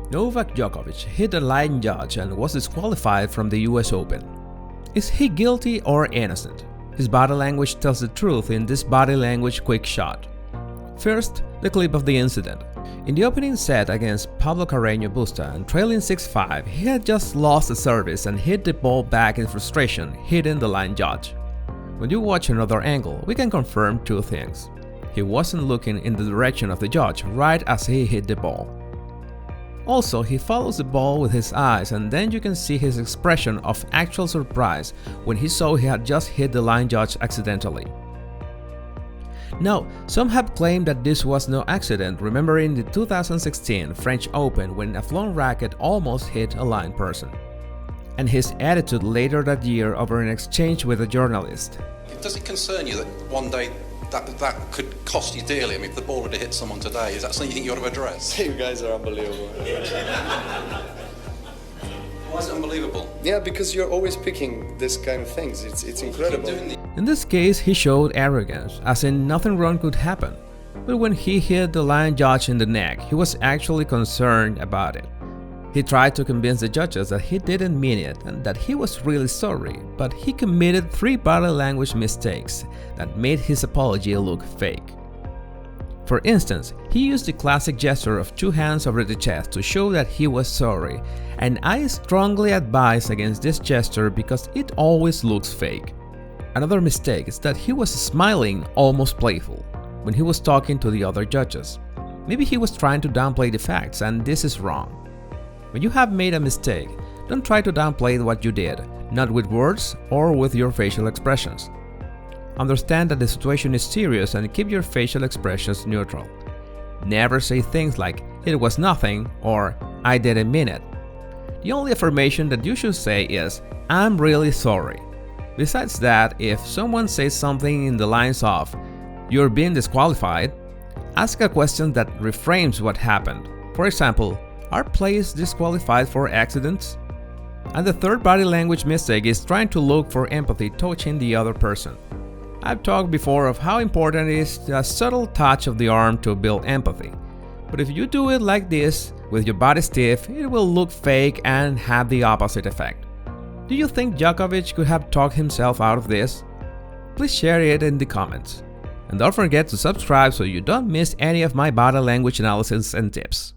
Novak Djokovic hit a line judge and was disqualified from the US Open. Is he guilty or innocent? His body language tells the truth in this body language quick shot. First, the clip of the incident. In the opening set against Pablo Carreño Busta and trailing 6-5, he had just lost the service and hit the ball back in frustration, hitting the line judge. When you watch another angle, we can confirm two things. He wasn't looking in the direction of the judge right as he hit the ball. Also, he follows the ball with his eyes, and then you can see his expression of actual surprise when he saw he had just hit the line judge accidentally. Now, some have claimed that this was no accident, remembering the 2016 French Open when a flown racket almost hit a line person, and his attitude later that year over an exchange with a journalist. Does it concern you that one day that could cost you dearly? I mean, if the ball would have hit someone today, is that something you think you ought to address? You guys are unbelievable. Why is it unbelievable? Yeah, because you're always picking this kind of things. It's incredible. In this case, he showed arrogance, as in nothing wrong could happen. But when he hit the line judge in the neck, he was actually concerned about it. He tried to convince the judges that he didn't mean it and that he was really sorry, but he committed 3 body language mistakes that made his apology look fake. For instance, he used the classic gesture of 2 hands over the chest to show that he was sorry, and I strongly advise against this gesture because it always looks fake. Another mistake is that he was smiling, almost playful, when he was talking to the other judges. Maybe he was trying to downplay the facts, and this is wrong. When you have made a mistake, don't try to downplay what you did, not with words or with your facial expressions. Understand that the situation is serious and keep your facial expressions neutral. Never say things like, "It was nothing" or "I didn't mean it." The only affirmation that you should say is, "I'm really sorry." Besides that, if someone says something in the lines of, "You're being disqualified," ask a question that reframes what happened. For example, "Are players disqualified for accidents?" And the third body language mistake is trying to look for empathy touching the other person. I've talked before of how important it is a subtle touch of the arm to build empathy. But if you do it like this, with your body stiff, it will look fake and have the opposite effect. Do you think Djokovic could have talked himself out of this? Please share it in the comments. And don't forget to subscribe so you don't miss any of my body language analysis and tips.